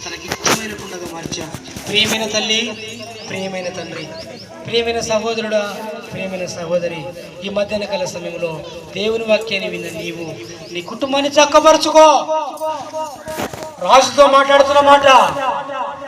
తనకి ఇష్టమైన కుండగా మార్చావు. ప్రియమైన తల్లి, ప్రియమైన తండ్రి, ప్రియమైన సహోదరుడా, ప్రియమైన సహోదరి, ఈ మధ్యాహ్న కాల సమయంలో దేవుని వాక్యాన్ని విన్న నీవు నీ కుటుంబాన్ని చక్కపరుచుకో. రాజుతో మాట్లాడుతున్న మాట,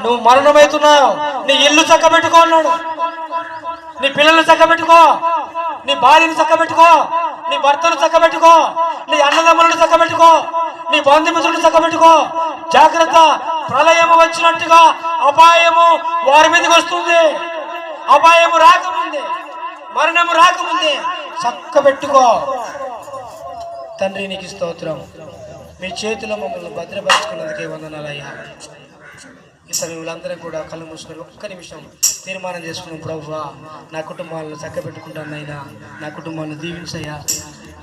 నువ్వు మరణమవుతున్నావు, నీ ఇల్లు చక్కబెట్టుకో అన్నాడు. నీ పిల్లల్ని చక్కబెట్టుకో, నీ భార్యను చక్కబెట్టుకో, నీ భర్తను చక్కబెట్టుకో, నీ అన్నదమ్ములను చక్కబెట్టుకో, నీ బంధుమిత్రులను చక్కబెట్టుకో. జాగ్రత్త, ప్రళయము వచ్చినట్టుగా అపాయము వారి మీదకి వస్తుంది. అపాయము రాకముందే, మరణము రాకముందే చక్కబెట్టుకో. తండ్రి నీకు స్తోత్రం. మీ చేతిలో మమ్మల్ని భద్రపరుచుకున్నందుకే వందనాలయ్యా. ఈ సమయంలో అందరం కూడా కళ్ళు మూసుకొని ఒక్క నిమిషం తీర్మానం చేసుకున్నాం. ప్రభువా, నా కుటుంబాలను చక్కబెట్టుకుంటానైనా, నా కుటుంబాలను దీవించయ్యా.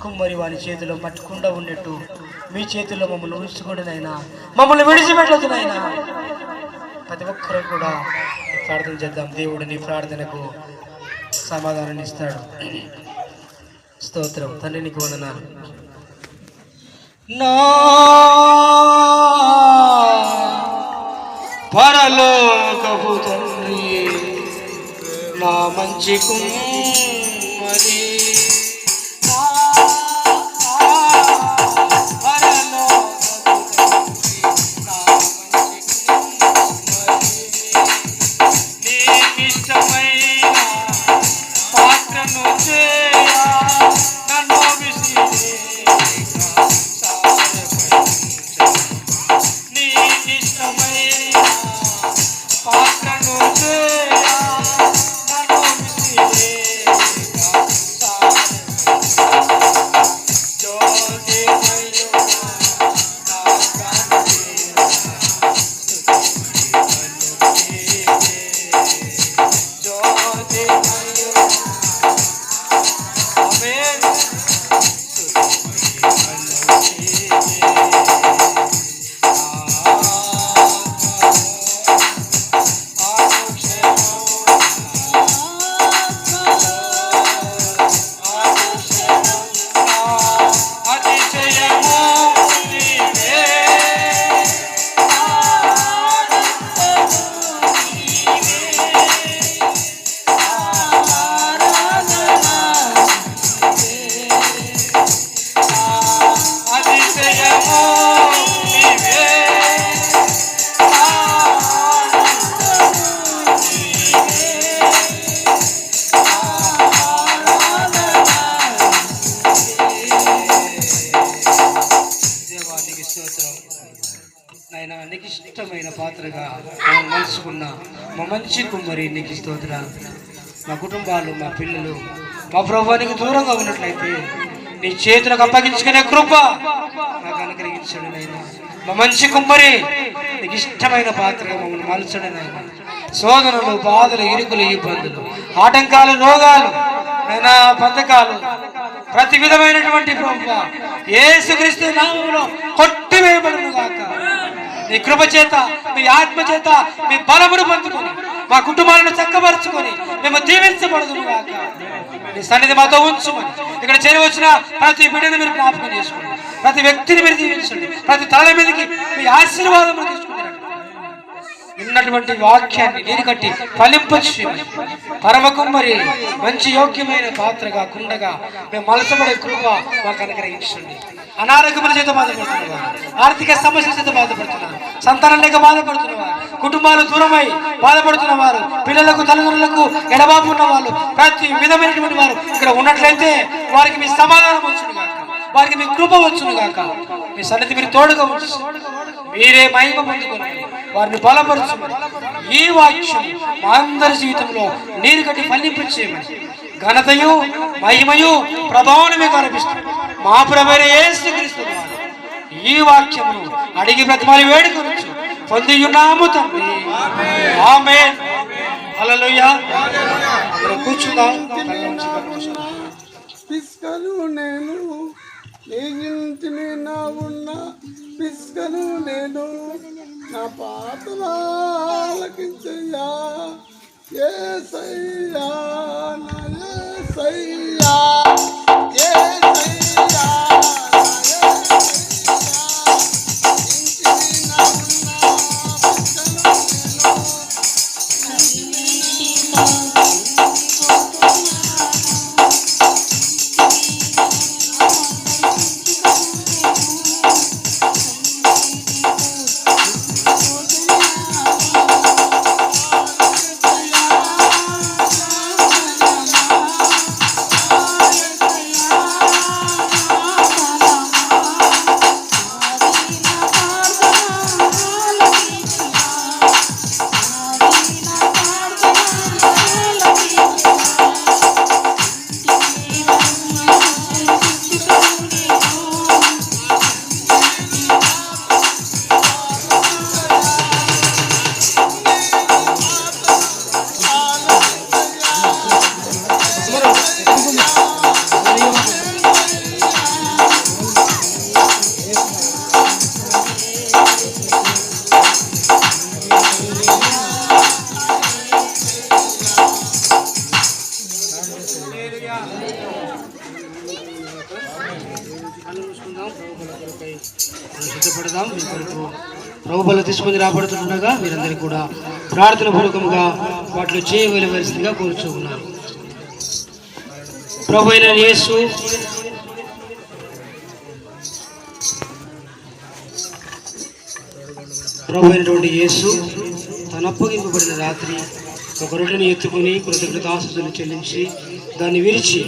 కుమ్మరి వారి చేతిలో పట్టుకుండా ఉన్నట్టు మీ చేతిలో మమ్మల్ని ఉంచుకోండినైనా, మమ్మల్ని విడిచిపెట్టొద్దునైనా. ప్రతి ఒక్కరూ కూడా ప్రార్థన చేద్దాం. దేవుడు నీ ప్రార్థనకు సమాధానాన్ని ఇస్తాడు. స్తోత్రం. తండ్రి నీకు వందనాలు. నా పరలోకపు తండ్రి, నా మంచి కుమ్మరి, నాయన నీకు ఇష్టమైన పాత్రగా మలుచుకున్న మా మంచి కుమ్మరి నీకు స్తోత్రాలు. మా కుటుంబాలు, మా పిల్లలు, మా ప్రభువానికి దూరంగా ఉన్నట్లయితే నీ చేతులకు అప్పగించుకునే కృప నాకు అనుగ్రహించండి నాయన. మా మంచి కుమ్మరి నీకు ఇష్టమైన పాత్రగా మమ్మల్ని మలచండి నాయన. శోధనలు, బాధలు, ఇరుకులు, ఇబ్బందులు, ఆటంకాలు, రోగాలు, నాయన బంధకాలు, ప్రతి విధమైనటువంటి ప్రభువా యేసుక్రీస్తు నామములో కొట్టివేయబడును గాక. నీ కృప చేత, మీ ఆత్మ చేత, మీ బలమును పొందుకొని మా కుటుంబాలను చక్కబరుచుకొని మేము దీవించబడుదుము గాక. నీ సన్నిధి మాతో ఉంచుమని ఇక్కడ చేరవచ్చిన ప్రతి బిడ్డని మీరు జ్ఞాపకం చేసుకోండి. ప్రతి వ్యక్తిని మీరు దీవించండి. ప్రతి తల మీదకి మీ ఆశీర్వాదం తీసుకుంటారు. ఉన్నటువంటి వాక్యాన్ని నీరు కట్టి ఫలింపచేసి పరమ కుమ్మరి మంచి యోగ్యమైన పాత్రగా, కుండగా మేము మలసబడే కృప మాకు అనుగ్రహించండి. అనారోగ్యముల చేత బాధపడుతున్నవారు, ఆర్థిక సమస్యల చేత బాధపడుతున్నారు, సంతానం లేక బాధపడుతున్నవారు, కుటుంబాలు దూరమై బాధపడుతున్నవారు, పిల్లలకు, తల్లిదండ్రులకు ఎడబాపు ఉన్నవాళ్ళు, ప్రతి విధమైనటువంటి వారు ఇక్కడ ఉన్నట్లయితే వారికి మీ సమాధానం వచ్చును గాక, వారికి మీ కృప వచ్చును గాక. మీ సన్నిధి మీరు తోడుగా ఉంచి మీరే మహిమ పొందుకొని వారిని బలపరచుమని ఈ వాక్యం మా అందరి జీవితంలో నీరు కట్టి ఫలింపచేయమని ఘనతయు, మహిమయు, ప్రభావం మీకు అనిపిస్తుంది. మా ప్రభువైన యేసుక్రీస్తు ఈ వాక్యమును అడిగి బ్రతిమాలి వేడుకొనొచ్చు పొందియున్నాము తండ్రి. ఆమేన్. హల్లెలూయా. కూర్చుందాం. పిస్కను నేను నీ ఇంటిని నా ఉన్న పిస్కను నేను నా పాతలాలకించయ్యా యేసయ్యా నా యేసయ్యా యేసయ్యా నా యేసయ్యా ఇంటిని నా ఉన్న ప్రభు బల తీసుకొని రాబడుతుండగా మీరందరికీ కూడా ప్రార్థన పూర్వకంగా వాటిలో చేయవలసిందిగా కోరుచుకున్నారు. ప్రభు అయిన యేసు తను అప్పగింపబడిన రాత్రి ఒక రొట్టెని ఎత్తుకుని కృతజ్ఞతాస్తుతులు చెల్లించి దాన్ని విరిచి,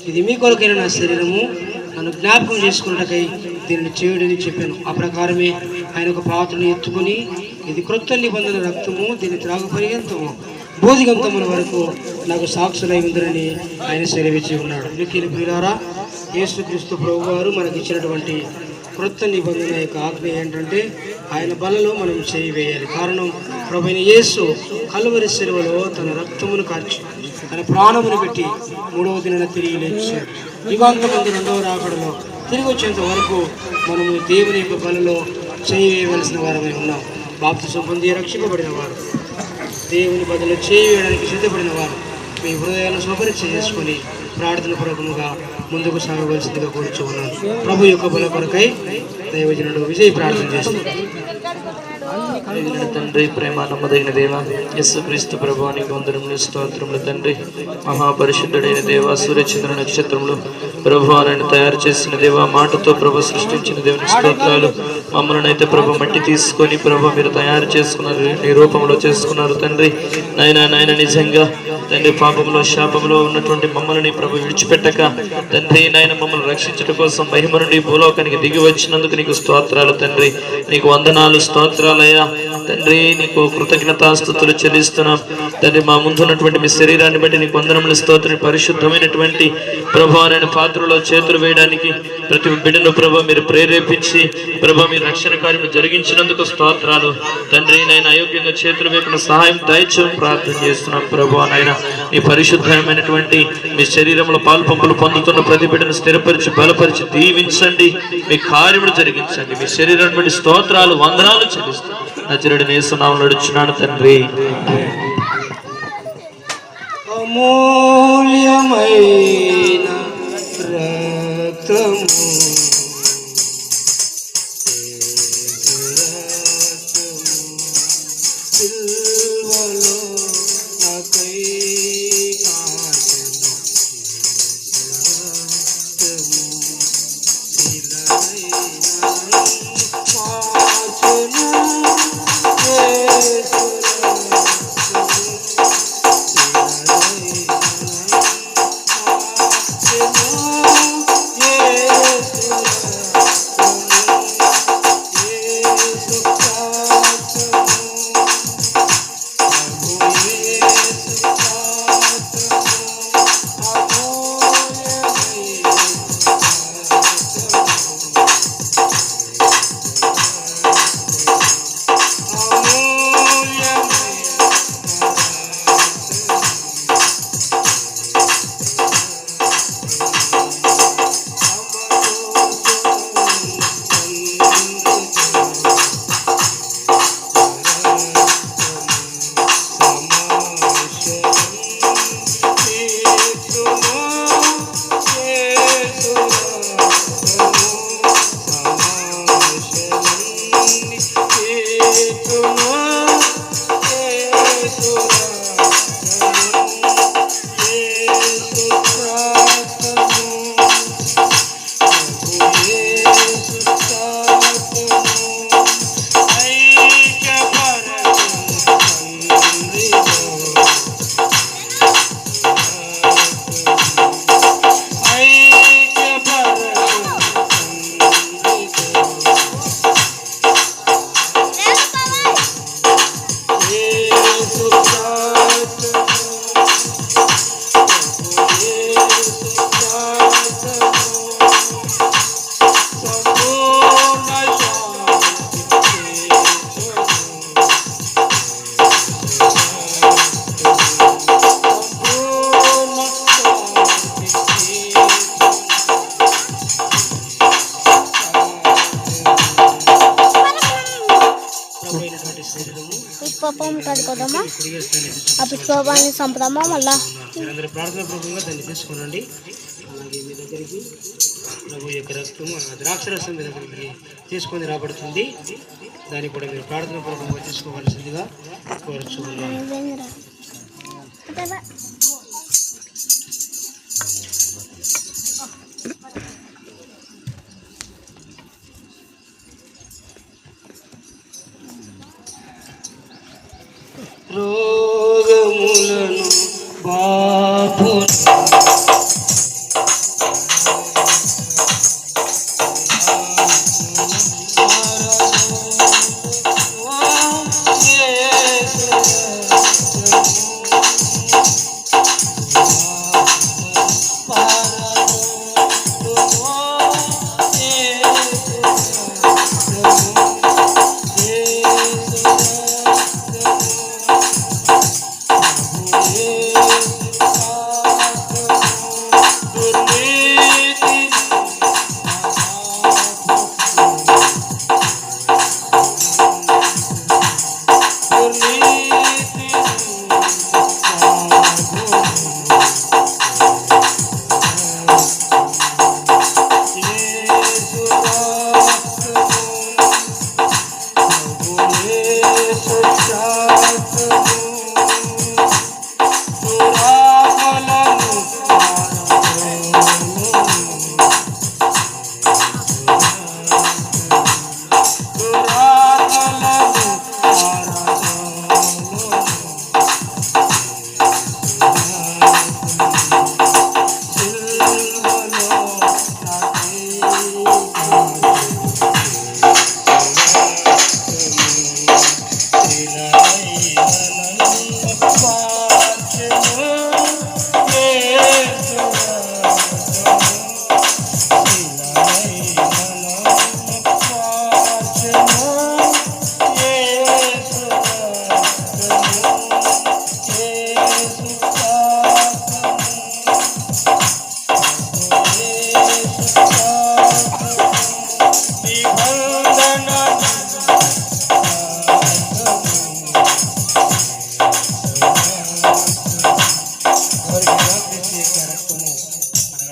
ఇది మీ కొరకైన నా శరీరము, నన్ను జ్ఞాపకం చేసుకున్నటకై దీనిని చేయుడని చెప్పాను. ఆ ప్రకారమే ఆయన ఒక పాత్రను ఎత్తుకుని, ఇది క్రొత్త నిబంధన రక్తము, దీన్ని త్రాగు పర్యంతము బోధిగంతముల వరకు నాకు సాక్షులై ఉందని ఆయన సెలవిచ్చి ఉన్నాడు. మిక్కిలి ప్రియులారా, యేసుక్రీస్తు ప్రభు వారు మనకి ఇచ్చినటువంటి క్రొత్త నిబంధన యొక్క ఆజ్ఞ ఏంటంటే ఆయన బలలో మనం చేయి వేయాలి. కారణం, ప్రభువైన యేసు కల్వరి శిలువలో తన రక్తమును కార్చి తన ప్రాణమును పెట్టి 3వ దినాన తిరిగి లేచాడు. యుగాంతమంది 2వ రాకడలో తిరిగి వచ్చేంత వరకు మనము దేవుని యొక్క బలలో చేయి వేయవలసిన వారమై ఉన్నాం. బాప్తిసం పొంది రక్షింపబడిన వారు, దేవుని బదులు చేయి వేయడానికి సిద్ధపడిన వారు మీ హృదయాలను స్వపరీక్ష చేసుకొని ప్రార్థన పూర్వకముగా ముందుకు సాగవలసిందిగా కోరుచున్నాను. ప్రభు యొక్క బల కొరకై దైవజనుడు విజయ ప్రార్థన చేస్తున్నారు. తండ్రి, ప్రేమ నమ్మదగిన దేవ యేసుక్రీస్తు ప్రభువానికి వందనములు, స్తోత్రములు. తండ్రి, మహాపరిశుద్ధుడైన దేవ, సూర్యచంద్ర నక్షత్రములు ప్రభువాన్ని తయారు చేసిన దేవ, మాటతో ప్రభు సృష్టించిన దేవుని స్తోత్రాలు. మమ్మల్ని అయితే ప్రభు మట్టి తీసుకొని ప్రభు మీరు తయారు చేసుకున్నారు, నీ రూపంలో చేసుకున్నారు. తండ్రి నాయన నిజంగా తండ్రి పాపంలో శాపంలో ఉన్నటువంటి మమ్మల్ని ప్రభు విడిచిపెట్టక తండ్రి నాయన మమ్మల్ని రక్షించడం కోసం మహిమ నుండి భూలోకానికి దిగి వచ్చినందుకు నీకు స్తోత్రాలు. తండ్రి నీకు వందనాలు, స్తోత్రాలయ్యా. తండ్రి నీకు కృతజ్ఞతాస్తుతులు చెల్లిస్తున్నాం. తండ్రి మా ముందున్నటువంటి మీ శరీరాన్ని బట్టి నీకు వందనములు, స్తోత్రం. పరిశుద్ధమైనటువంటి ప్రభు అనే పాత్రలో చేతులు వేయడానికి ప్రతి బిడ్డను ప్రభు మీరు ప్రేరేపించి ప్రభు మీ రక్షణ కార్యం జరిగించినందుకు స్తోత్రాలు. తండ్రి నాయన అయోగ్యంగా చేతులు వేయకుండా సహాయం దయచేయమని ప్రార్థన చేస్తున్నాం. ప్రభు నాయన నీ పరిశుద్ధమైనటువంటి మీ శరీరంలో పాల్పంపులు పొందుతున్న ప్రతి బిడ్డను స్థిరపరిచి బలపరిచి దీవించండి, మీ కార్యములు జరిగించండి. మీ శరీరం బట్టి స్తోత్రాలు, వందనాలు చెల్లిస్తాం. నజరేయుడైన యేసు నామములో అడుగుచున్నాను తండ్రి. అమూల్యమైన రక్తము సిల్వలో నాకై కాచెను, పాపం కడుకోదామా, ఆ పిచ్చి పాపాన్ని చంపుదామా. మళ్ళా ప్రార్థన పూర్వకంగా దాన్ని తీసుకోనండి. అలాగే దగ్గరికి ప్రభు యొక్క రక్తము ద్రాక్షరసం మీ దగ్గరికి తీసుకొని రాబడుతుంది. దాన్ని కూడా మీరు ప్రార్థన పూర్వకంగా తీసుకోవాల్సిందిగా కోరుచున్నాను. రోగములను బాపు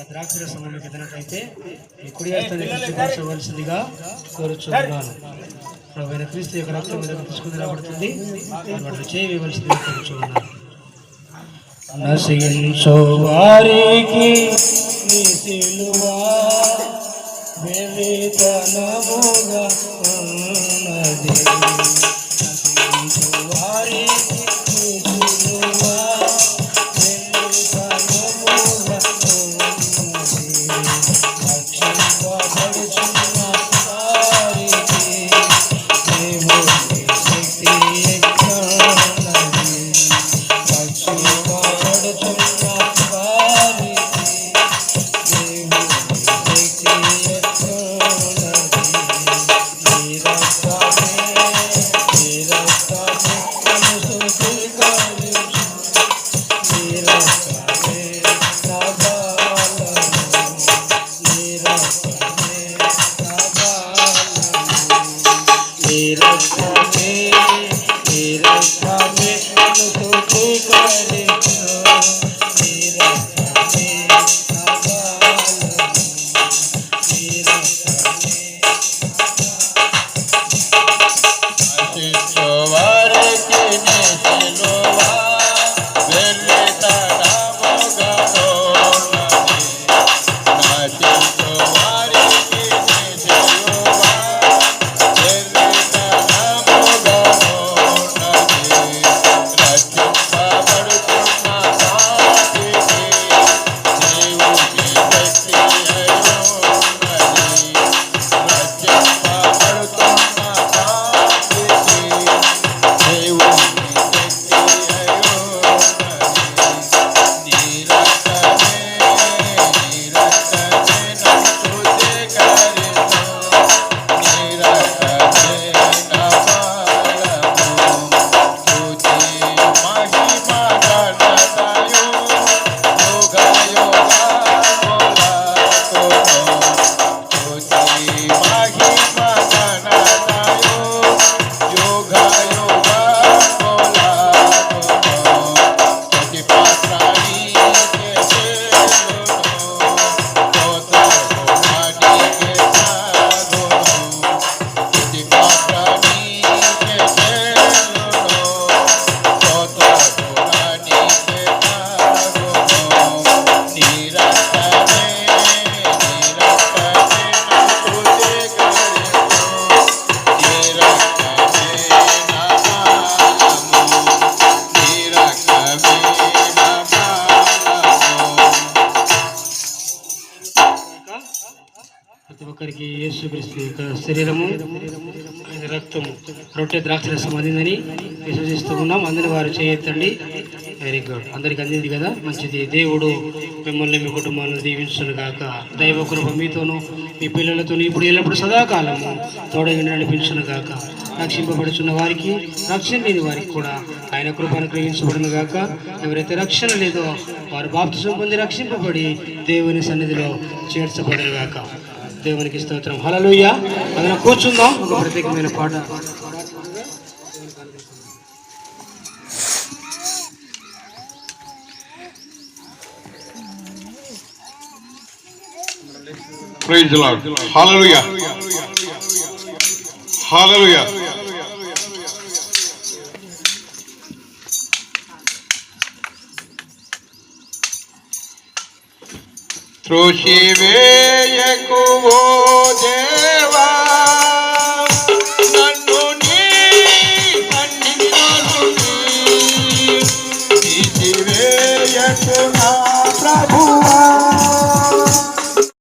ద్రాక్షరసమైతే ఈ కుడి హస్తాన్ని శుభ్రపరచవలసిందిగా కోరుచున్నాను. ప్రభువైన క్రీస్తు యొక్క రక్తం మీద తీసుకుని రాబడుతుంది. వాటిని చేయవలసిందిగా కోరుచున్నాను. నశించు వారికి నీ సిలువ వెర్రితనముగా ఉన్నది. నశించు వారికి నీ సిలువ వెర్రితనముగా ఉన్నది. రక్షింపబడుచున్న వారికి దేవుని శక్తి ఎక్కడున్నది. రక్షింపబడుచున్న వారికి దేవుని శక్తి ఎక్కడున్నది. నీ రక్తమే నన్ను స్వీకరించు. నీ రక్తమే నా బలము. నీ రక్తమే నా బలము. నీ రక్తమే నన్ను స్వీకరించు. నీ రక్తమే నా బలము. నీ రక్తమే వారికి నీ సిలువ వెర్రితనముగా ఉన్నది. నశించు వారికి నీ సిలువ వెర్రితనముగా ఉన్నది. రక్షింపబడుతున్న వారికి దేవుని శక్తి అయి ఉన్నది. రక్షింపబడుతున్న వారికి దేవుని యేసుక్రీస్తు యొక్క శరీరము ఆయన రక్తము రొట్టె ద్రాక్షరసం అందిందని విశ్వసిస్తూ ఉన్నాం. అందరి వారు చేయొద్దండి. Very good. అందరికి అందింది కదా, మంచిది. దేవుడు మిమ్మల్ని మీ కుటుంబాలను దీవించును గాక. దైవ కృప మీతోనూ మీ పిల్లలతో ఇప్పుడు ఎల్లప్పుడు సదాకాలము తోడగి నడిపించును గాక. రక్షింపబడుచున్న వారికి, రక్షణ లేని వారికి కూడా ఆయన కృప అనుగ్రహించబడును గాక. ఎవరైతే రక్షణ లేదో వారు బాప్తిసం పొంది రక్షింపబడి దేవుని సన్నిధిలో చేర్చబడును గాక. దేవునికి స్తోత్రం. హల్లెలూయా. అదన కూర్చుందాం. ఒక ప్రత్యేకమైన పాట. Praise the Lord. Hallelujah. Hallelujah. త్రోసివేయకువో